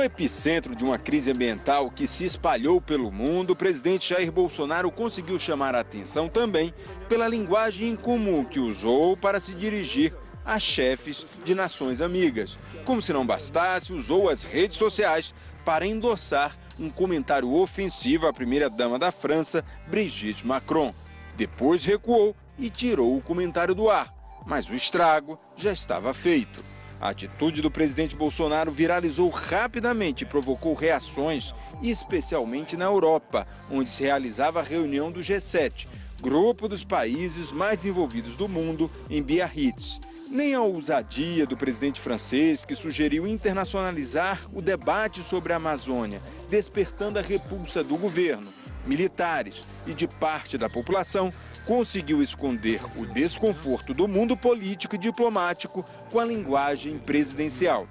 No epicentro de uma crise ambiental que se espalhou pelo mundo, o presidente Jair Bolsonaro conseguiu chamar a atenção também pela linguagem incomum que usou para se dirigir a chefes de nações amigas. Como se não bastasse, usou as redes sociais para endossar um comentário ofensivo à primeira-dama da França, Brigitte Macron. Depois recuou e tirou o comentário do ar, mas o estrago já estava feito. A atitude do presidente Bolsonaro viralizou rapidamente e provocou reações, especialmente na Europa, onde se realizava a reunião do G7, grupo dos países mais envolvidos do mundo em Biarritz. Nem a ousadia do presidente francês, que sugeriu internacionalizar o debate sobre a Amazônia, despertando a repulsa do governo, militares e de parte da população, conseguiu esconder o desconforto do mundo político e diplomático com a linguagem presidencial.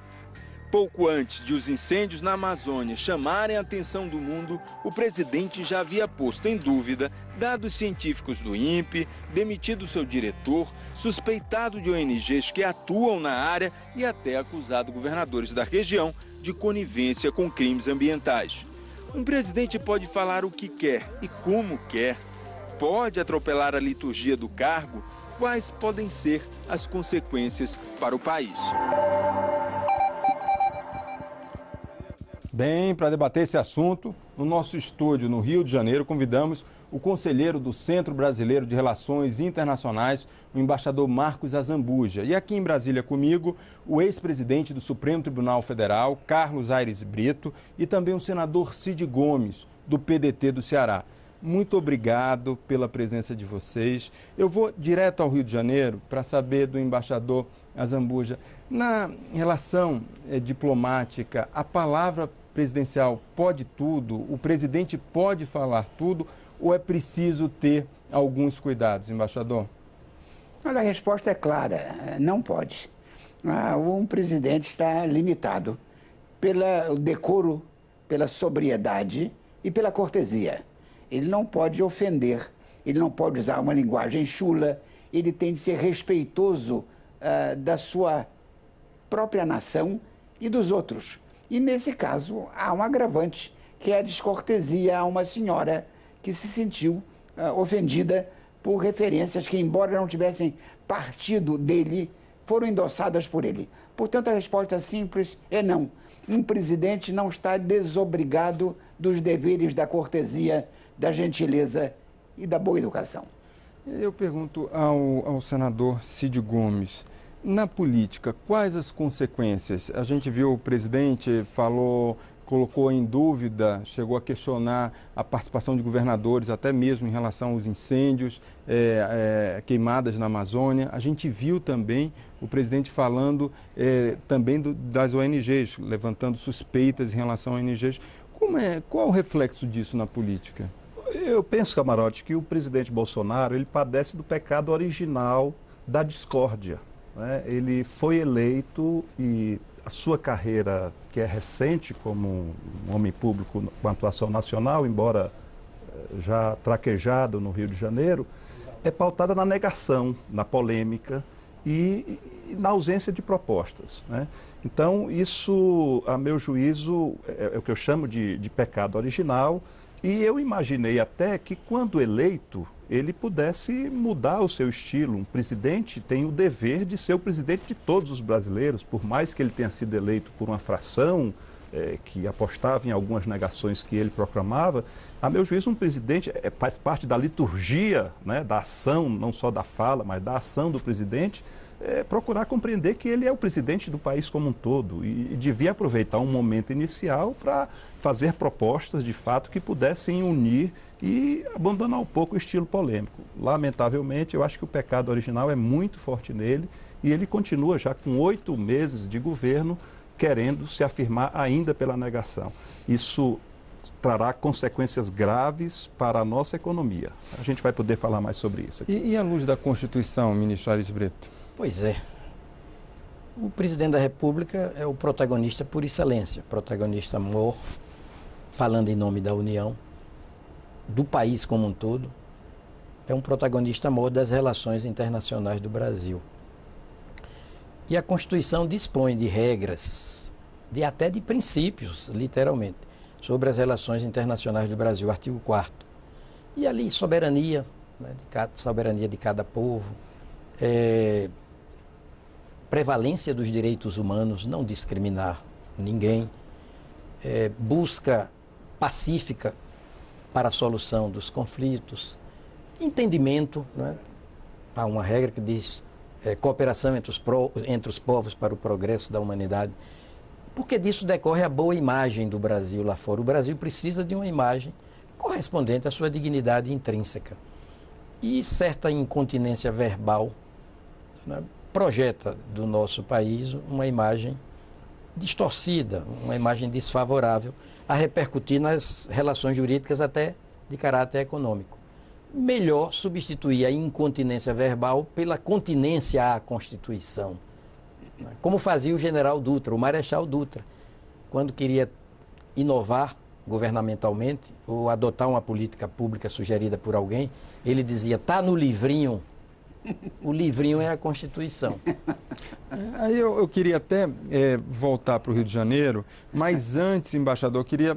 Pouco antes de os incêndios na Amazônia chamarem a atenção do mundo, o presidente já havia posto em dúvida dados científicos do INPE, demitido seu diretor, suspeitado de ONGs que atuam na área e até acusado governadores da região de conivência com crimes ambientais. Um presidente pode falar o que quer e como quer, pode atropelar a liturgia do cargo. Quais podem ser as consequências para o país? Bem, para debater esse assunto, no nosso estúdio no Rio de Janeiro, convidamos o conselheiro do Centro Brasileiro de Relações Internacionais, o embaixador Marcos Azambuja. E aqui em Brasília comigo, o ex-presidente do Supremo Tribunal Federal, Carlos Aires Brito, e também o senador Cid Gomes, do PDT do Ceará. Muito obrigado pela presença de vocês. Eu vou direto ao Rio de Janeiro para saber do embaixador Azambuja. Na relação diplomática, a palavra presidencial pode tudo? O presidente pode falar tudo? Ou é preciso ter alguns cuidados, embaixador? Olha, a resposta é clara, não pode. Um presidente está limitado pelo decoro, pela sobriedade e pela cortesia. Ele não pode ofender, ele não pode usar uma linguagem chula, ele tem de ser respeitoso da sua própria nação e dos outros. E nesse caso há um agravante, que é a descortesia a uma senhora que se sentiu ofendida por referências que, embora não tivessem partido dele, foram endossadas por ele. Portanto, a resposta simples é não. Um presidente não está desobrigado dos deveres da cortesia, da gentileza e da boa educação. Eu pergunto ao senador Cid Gomes, na política, quais as consequências? A gente viu o presidente colocou em dúvida, chegou a questionar a participação de governadores, até mesmo em relação aos incêndios, queimadas na Amazônia. A gente viu também o presidente falando também das ONGs, levantando suspeitas em relação a ONGs. Qual o reflexo disso na política? Eu penso, Camarote, que o presidente Bolsonaro ele padece do pecado original da discórdia. Né? Ele foi eleito e a sua carreira, que é recente como um homem público com atuação nacional, embora já traquejado no Rio de Janeiro, é pautada na negação, na polêmica e na ausência de propostas. Né? Então, isso, a meu juízo, é o que eu chamo de pecado original. E eu imaginei até que, quando eleito, ele pudesse mudar o seu estilo. Um presidente tem o dever de ser o presidente de todos os brasileiros, por mais que ele tenha sido eleito por uma fração que apostava em algumas negações que ele proclamava. A meu juízo, um presidente faz parte da liturgia, né, da ação, não só da fala, mas da ação do presidente, procurar compreender que ele é o presidente do país como um todo e devia aproveitar um momento inicial para fazer propostas, de fato, que pudessem unir e abandonar um pouco o estilo polêmico. Lamentavelmente, eu acho que o pecado original é muito forte nele e ele continua já com 8 meses de governo querendo se afirmar ainda pela negação. Isso trará consequências graves para a nossa economia. A gente vai poder falar mais sobre isso aqui. E à luz da Constituição, ministro Aires Brito? Pois é. O presidente da República é o protagonista por excelência, protagonista maior, falando em nome da União, do país como um todo, é um protagonista maior das relações internacionais do Brasil. E a Constituição dispõe de regras até de princípios, literalmente, sobre as relações internacionais do Brasil, artigo 4º. E ali, soberania, né, soberania de cada povo, prevalência dos direitos humanos, não discriminar ninguém, busca pacífica para a solução dos conflitos, entendimento, né? Há uma regra que diz cooperação entre os povos para o progresso da humanidade, porque disso decorre a boa imagem do Brasil lá fora. O Brasil precisa de uma imagem correspondente à sua dignidade intrínseca. E certa incontinência verbal, né, projeta do nosso país uma imagem distorcida, uma imagem desfavorável, a repercutir nas relações jurídicas até de caráter econômico. Melhor substituir a incontinência verbal pela continência à Constituição, como fazia o general Dutra, o Marechal Dutra, quando queria inovar governamentalmente ou adotar uma política pública sugerida por alguém, ele dizia, está no livrinho. O livrinho é a Constituição. Aí eu queria até voltar para o Rio de Janeiro, mas antes, embaixador, eu queria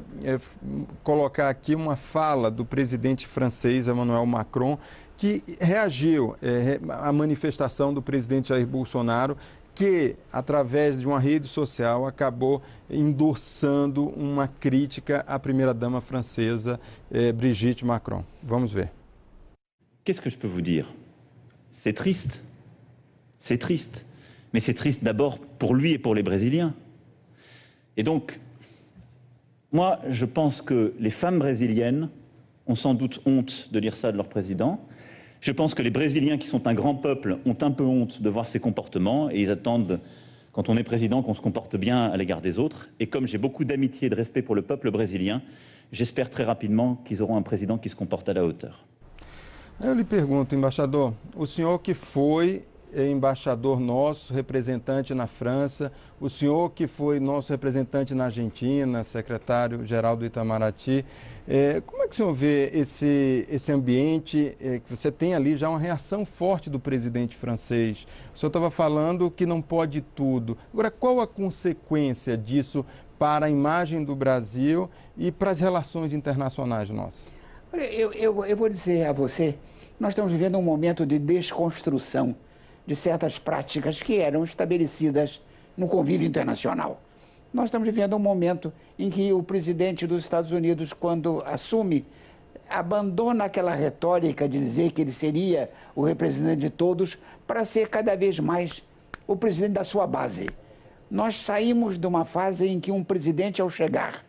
colocar aqui uma fala do presidente francês, Emmanuel Macron, que reagiu à manifestação do presidente Jair Bolsonaro, que, através de uma rede social, acabou endossando uma crítica à primeira-dama francesa, Brigitte Macron. Vamos ver. Qu'est-ce que je peux vous dire? C'est triste, mais c'est triste d'abord pour lui et pour les Brésiliens. Et donc, moi, je pense que les femmes brésiliennes ont sans doute honte de lire ça de leur président. Je pense que les Brésiliens, qui sont un grand peuple, ont un peu honte de voir ces comportements et ils attendent, quand on est président, qu'on se comporte bien à l'égard des autres. Et comme j'ai beaucoup d'amitié et de respect pour le peuple brésilien, j'espère très rapidement qu'ils auront un président qui se comporte à la hauteur. Eu lhe pergunto, embaixador, o senhor que foi embaixador nosso, representante na França, o senhor que foi nosso representante na Argentina, secretário-geral do Itamaraty, como é que o senhor vê esse ambiente, que você tem ali já uma reação forte do presidente francês? O senhor estava falando que não pode tudo. Agora, qual a consequência disso para a imagem do Brasil e para as relações internacionais nossas? Olha, eu vou dizer a você, nós estamos vivendo um momento de desconstrução de certas práticas que eram estabelecidas no convívio internacional. Nós estamos vivendo um momento em que o presidente dos Estados Unidos, quando assume, abandona aquela retórica de dizer que ele seria o representante de todos para ser cada vez mais o presidente da sua base. Nós saímos de uma fase em que um presidente, ao chegar,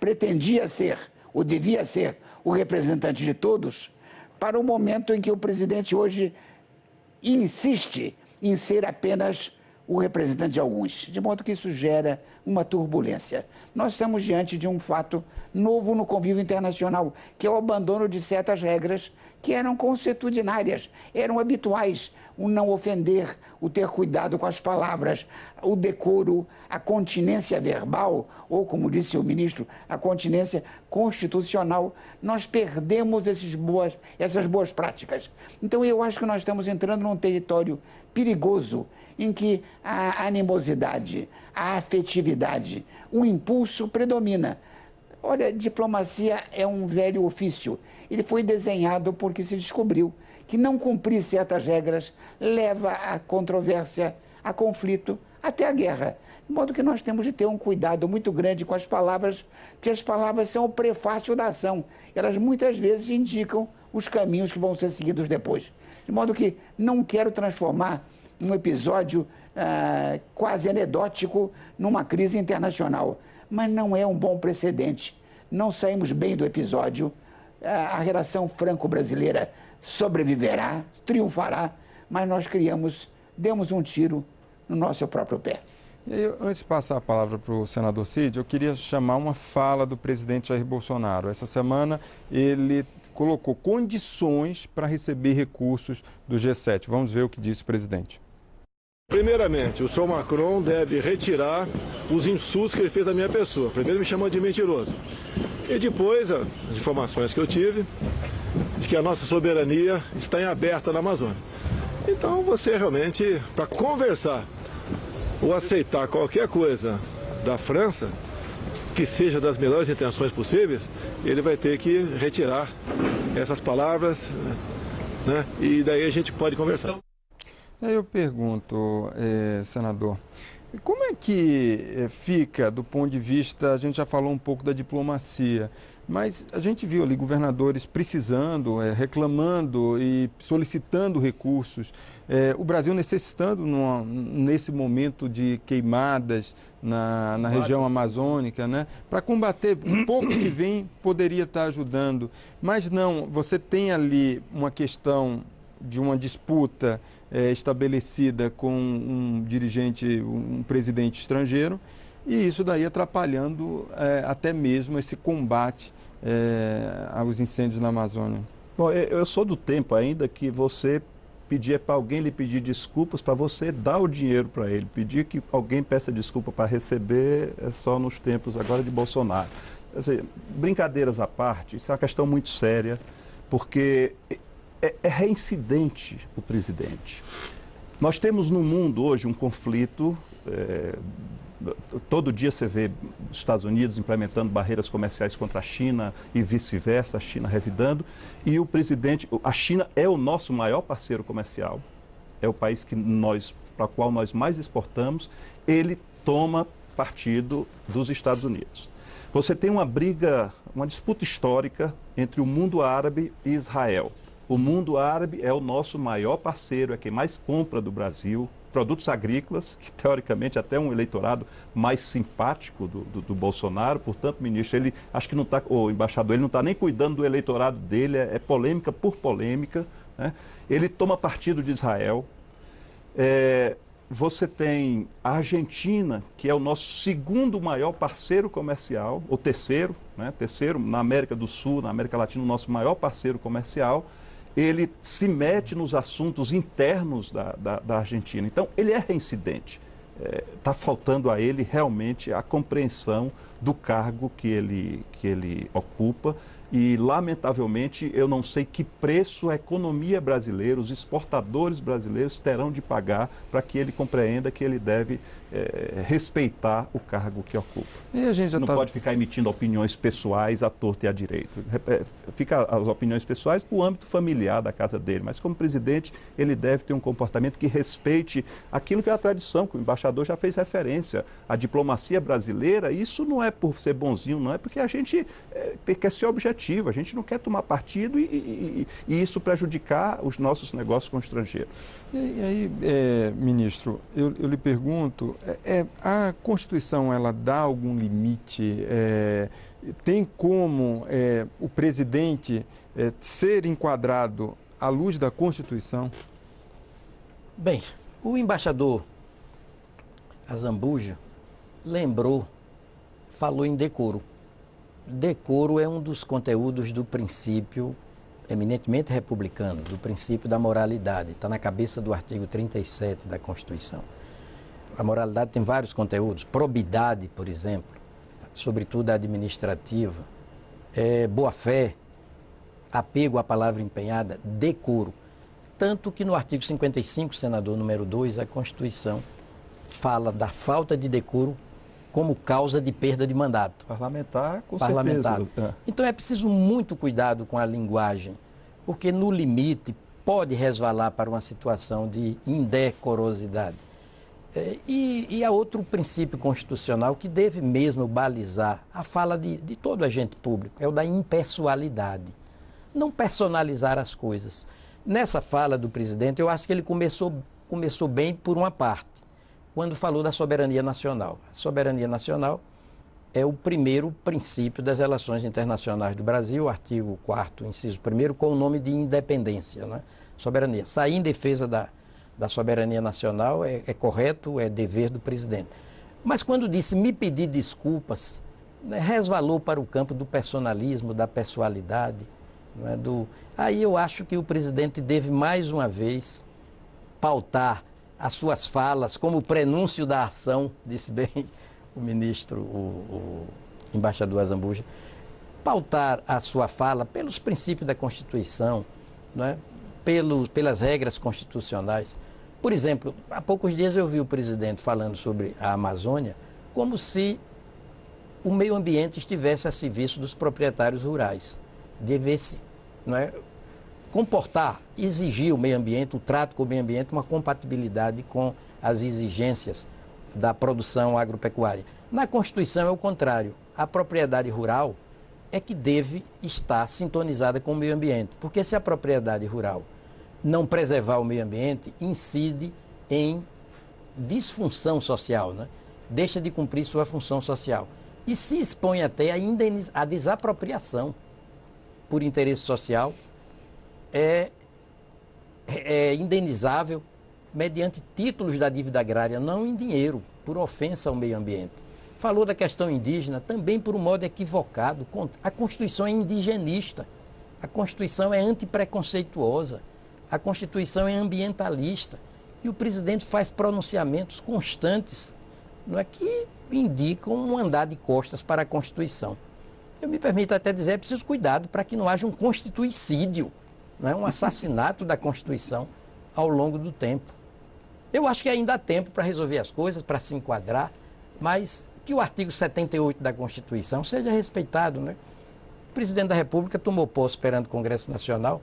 pretendia ser, ou devia ser, o representante de todos, para o momento em que o presidente hoje insiste em ser apenas o representante de alguns, de modo que isso gera uma turbulência. Nós estamos diante de um fato novo no convívio internacional, que é o abandono de certas regras que eram consuetudinárias, eram habituais, o não ofender, o ter cuidado com as palavras, o decoro, a continência verbal, ou, como disse o ministro, a continência constitucional. Nós perdemos essas boas práticas. Então, eu acho que nós estamos entrando num território perigoso, em que a animosidade, a afetividade, o impulso predomina. Olha, diplomacia é um velho ofício. Ele foi desenhado porque se descobriu que não cumprir certas regras leva a controvérsia, a conflito, até a guerra. De modo que nós temos de ter um cuidado muito grande com as palavras, porque as palavras são o prefácio da ação. Elas muitas vezes indicam os caminhos que vão ser seguidos depois. De modo que não quero transformar um episódio quase anedótico numa crise internacional. Mas não é um bom precedente. Não saímos bem do episódio. A relação franco-brasileira sobreviverá, triunfará, mas nós demos um tiro no nosso próprio pé. E aí, antes de passar a palavra para o senador Cid, eu queria chamar uma fala do presidente Jair Bolsonaro. Essa semana ele colocou condições para receber recursos do G7. Vamos ver o que disse o presidente. Primeiramente, o senhor Macron deve retirar os insultos que ele fez da minha pessoa. Primeiro me chamando de mentiroso. E depois, as informações que eu tive, de que a nossa soberania está em aberta na Amazônia. Então você realmente, para conversar ou aceitar qualquer coisa da França, que seja das melhores intenções possíveis, ele vai ter que retirar essas palavras, né? E daí a gente pode conversar. Aí eu pergunto, senador, como é que fica do ponto de vista, a gente já falou um pouco da diplomacia, mas a gente viu ali governadores precisando, reclamando e solicitando recursos, o Brasil necessitando nesse momento de queimadas na região amazônica, né, para combater, um pouco que vem poderia estar ajudando, mas não, você tem ali uma questão de uma disputa estabelecida com um dirigente, um presidente estrangeiro, e isso daí atrapalhando até mesmo esse combate aos incêndios na Amazônia. Bom, eu sou do tempo ainda que você pedia para alguém lhe pedir desculpas para você dar o dinheiro para ele. Pedir que alguém peça desculpa para receber é só nos tempos agora de Bolsonaro. Quer dizer, brincadeiras à parte, isso é uma questão muito séria, porque é reincidente o presidente. Nós temos no mundo hoje um conflito, todo dia você vê os Estados Unidos implementando barreiras comerciais contra a China e vice-versa, a China revidando, e o presidente, a China é o nosso maior parceiro comercial, é o país para o qual nós mais exportamos, ele toma partido dos Estados Unidos. Você tem uma briga, uma disputa histórica entre o mundo árabe e Israel. O mundo árabe é o nosso maior parceiro, é quem mais compra do Brasil, produtos agrícolas, que teoricamente até um eleitorado mais simpático do Bolsonaro, portanto, ministro, ele acho que não está, o embaixador, ele não está nem cuidando do eleitorado dele, é polêmica por polêmica, né? Ele toma partido de Israel. Você tem a Argentina, que é o nosso segundo maior parceiro comercial, ou terceiro, né? Terceiro na América do Sul, na América Latina, o nosso maior parceiro comercial. Ele se mete nos assuntos internos da Argentina. Então, ele é reincidente. Está faltando a ele realmente a compreensão do cargo que ele ocupa. E, lamentavelmente, eu não sei que preço a economia brasileira, os exportadores brasileiros terão de pagar para que ele compreenda que ele deve respeitar o cargo que ocupa. E a gente já não pode ficar emitindo opiniões pessoais à torta e à direita. Fica as opiniões pessoais para o âmbito familiar da casa dele, mas como presidente ele deve ter um comportamento que respeite aquilo que é a tradição, que o embaixador já fez referência. A diplomacia brasileira, isso não é por ser bonzinho, não é porque a gente quer ser objetivo, a gente não quer tomar partido e isso prejudicar os nossos negócios com o estrangeiro. E aí, ministro, eu lhe pergunto, a Constituição, ela dá algum limite? Tem como o presidente ser enquadrado à luz da Constituição? Bem, o embaixador Azambuja falou em decoro. Decoro é um dos conteúdos do princípio eminentemente republicano, do princípio da moralidade. Está na cabeça do artigo 37 da Constituição. A moralidade tem vários conteúdos. Probidade, por exemplo, sobretudo a administrativa, boa-fé, apego à palavra empenhada, decoro. Tanto que no artigo 55, senador número 2, a Constituição fala da falta de decoro como causa de perda de mandato. Parlamentar, com Parlamentar. certeza. Então é preciso muito cuidado com a linguagem, porque no limite pode resvalar para uma situação de indecorosidade. E há outro princípio constitucional que deve mesmo balizar a fala de todo agente público, é o da impessoalidade. Não personalizar as coisas. Nessa fala do presidente, eu acho que ele começou bem por uma parte, quando falou da soberania nacional. A soberania nacional é o primeiro princípio das relações internacionais do Brasil, artigo 4º, inciso 1º, com o nome de independência, né? Soberania. Sair em defesa da soberania nacional é correto, é dever do presidente. Mas quando disse me pedir desculpas, né, resvalou para o campo do personalismo, da pessoalidade. Né, Aí eu acho que o presidente deve, mais uma vez, pautar as suas falas como prenúncio da ação, disse bem o ministro, o embaixador Azambuja, pautar a sua fala pelos princípios da Constituição, não é? Pelas regras constitucionais. Por exemplo, há poucos dias eu vi o presidente falando sobre a Amazônia como se o meio ambiente estivesse a serviço dos proprietários rurais. Devesse, não é, comportar, exigir o meio ambiente, o trato com o meio ambiente, uma compatibilidade com as exigências da produção agropecuária. Na Constituição é o contrário. A propriedade rural é que deve estar sintonizada com o meio ambiente, porque se a propriedade rural não preservar o meio ambiente, incide em disfunção social, né? Deixa de cumprir sua função social. E se expõe até a desapropriação por interesse social, é indenizável mediante títulos da dívida agrária, não em dinheiro, por ofensa ao meio ambiente. Falou da questão indígena, também por um modo equivocado. A Constituição é indigenista, a Constituição é antipreconceituosa, a Constituição é ambientalista. E o presidente faz pronunciamentos constantes, não é, que indicam um andar de costas para a Constituição. Eu me permito até dizer, é preciso cuidado para que não haja um constituicídio, não é, um assassinato da Constituição ao longo do tempo. Eu acho que ainda há tempo para resolver as coisas, para se enquadrar, mas que o artigo 78 da Constituição seja respeitado, né? O presidente da República tomou posse perante o Congresso Nacional,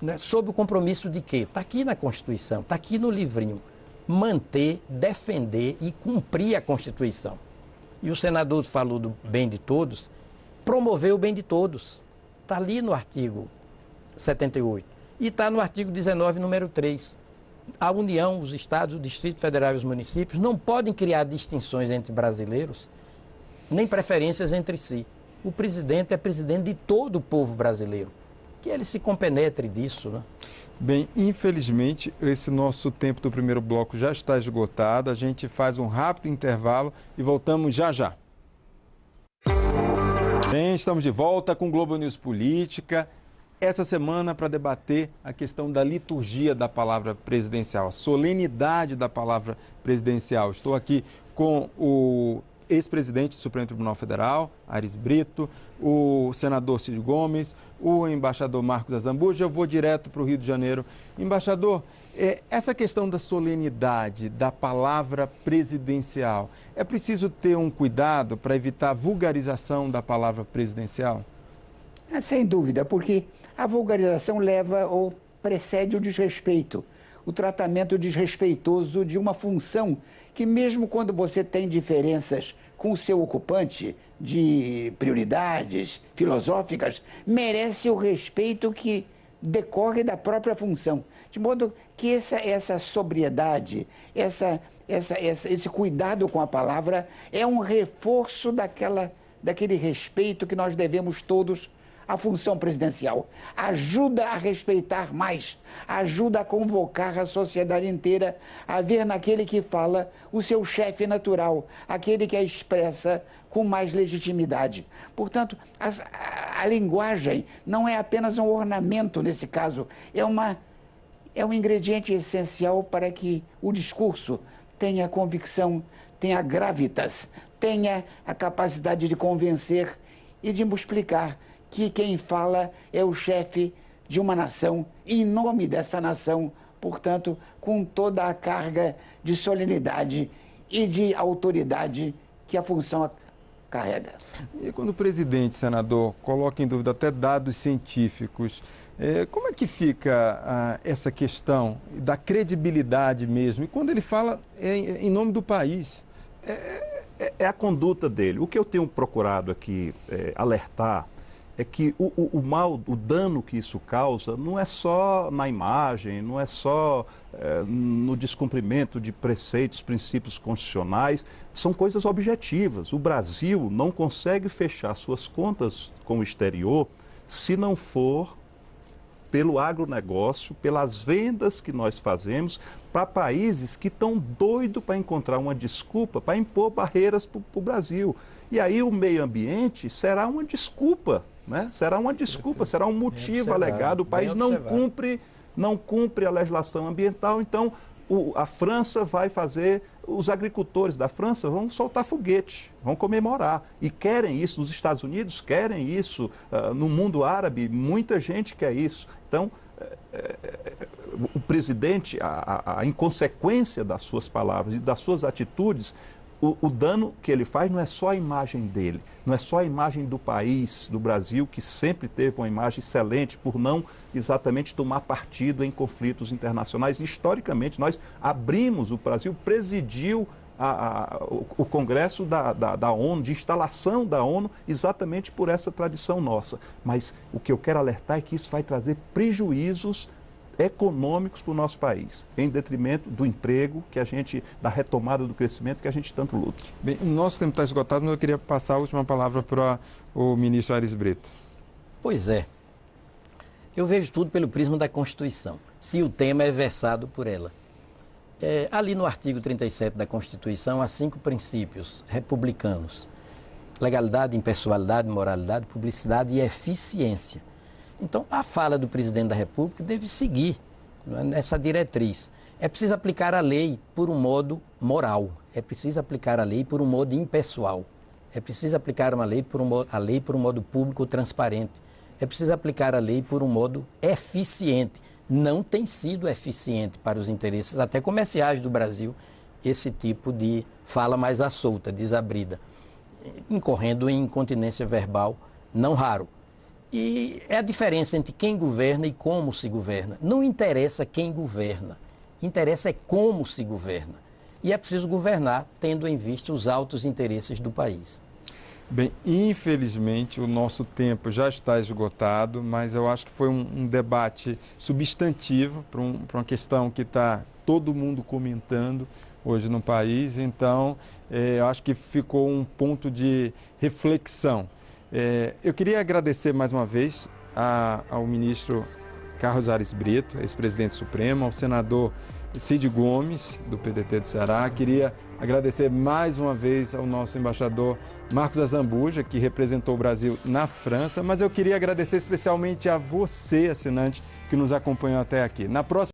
né, sob o compromisso de quê? Está aqui na Constituição, está aqui no livrinho. Manter, defender e cumprir a Constituição. E o senador falou do bem de todos, promover o bem de todos. Está ali no artigo 78. E está no artigo 19, número 3. A União, os Estados, o Distrito Federal e os municípios não podem criar distinções entre brasileiros, nem preferências entre si. O presidente é presidente de todo o povo brasileiro. Que ele se compenetre disso, né? Bem, infelizmente, esse nosso tempo do primeiro bloco já está esgotado. A gente faz um rápido intervalo e voltamos já já. Bem, estamos de volta com o Globo News Política. Essa semana para debater a questão da liturgia da palavra presidencial, a solenidade da palavra presidencial. Estou aqui com o ex-presidente do Supremo Tribunal Federal, Aires Brito, o senador Cid Gomes, o embaixador Marcos Azambuja. Eu vou direto para o Rio de Janeiro. Embaixador, essa questão da solenidade da palavra presidencial, é preciso ter um cuidado para evitar a vulgarização da palavra presidencial? Sem dúvida, porque a vulgarização leva ou precede o desrespeito, o tratamento desrespeitoso de uma função que, mesmo quando você tem diferenças com o seu ocupante de prioridades filosóficas, merece o respeito que decorre da própria função. De modo que essa sobriedade, esse cuidado com a palavra é um reforço daquele respeito que nós devemos todos à função presidencial. Ajuda a respeitar mais, ajuda a convocar a sociedade inteira a ver naquele que fala o seu chefe natural, aquele que a expressa com mais legitimidade. Portanto, a linguagem não é apenas um ornamento nesse caso, é um ingrediente essencial para que o discurso tenha convicção, tenha gravitas, tenha a capacidade de convencer e de explicar que quem fala é o chefe de uma nação, em nome dessa nação, portanto, com toda a carga de solenidade e de autoridade que a função carrega. E quando o presidente, senador, coloca em dúvida até dados científicos, como é que fica essa questão da credibilidade mesmo? E quando ele fala em nome do país? É a conduta dele. O que eu tenho procurado aqui alertar é que o mal, o dano que isso causa não é só na imagem, não é só no descumprimento de preceitos, princípios constitucionais, são coisas objetivas. O Brasil não consegue fechar suas contas com o exterior se não for pelo agronegócio, pelas vendas que nós fazemos para países que estão doidos para encontrar uma desculpa, para impor barreiras para o Brasil. E aí o meio ambiente será uma desculpa, né? Será uma desculpa, será um motivo alegado. O país não cumpre a legislação ambiental, então a França vai fazer, os agricultores da França vão soltar foguete, vão comemorar. E querem isso, os Estados Unidos querem isso, no mundo árabe muita gente quer isso. Então, o presidente, a inconsequência das suas palavras e das suas atitudes o dano que ele faz não é só a imagem dele, não é só a imagem do país, do Brasil, que sempre teve uma imagem excelente por não exatamente tomar partido em conflitos internacionais. Historicamente, nós abrimos, o Brasil presidiu o Congresso da ONU, de instalação da ONU, exatamente por essa tradição nossa. Mas o que eu quero alertar é que isso vai trazer prejuízos econômicos para o nosso país, em detrimento do emprego, da retomada do crescimento que a gente tanto luta. Bem, o nosso tempo está esgotado, mas eu queria passar a última palavra para o ministro Aires Brito. Pois é. Eu vejo tudo pelo prisma da Constituição, se o tema é versado por ela. Ali no artigo 37 da Constituição, há 5 princípios republicanos: legalidade, impessoalidade, moralidade, publicidade e eficiência. Então, a fala do presidente da República deve seguir nessa diretriz. É preciso aplicar a lei por um modo moral, é preciso aplicar a lei por um modo impessoal, é preciso aplicar a lei por um modo público transparente, é preciso aplicar a lei por um modo eficiente. Não tem sido eficiente para os interesses até comerciais do Brasil esse tipo de fala mais à solta, desabrida, incorrendo em incontinência verbal não raro. E é a diferença entre quem governa e como se governa. Não interessa quem governa, interessa é como se governa. E é preciso governar tendo em vista os altos interesses do país. Bem, infelizmente o nosso tempo já está esgotado, mas eu acho que foi um debate substantivo para uma questão que está todo mundo comentando hoje no país. Então, eu acho que ficou um ponto de reflexão. Eu queria agradecer mais uma vez ao ministro Carlos Aires Brito, ex-presidente supremo, ao senador Cid Gomes, do PDT do Ceará. Queria agradecer mais uma vez ao nosso embaixador Marcos Azambuja, que representou o Brasil na França, mas eu queria agradecer especialmente a você, assinante, que nos acompanhou até aqui. Na próxima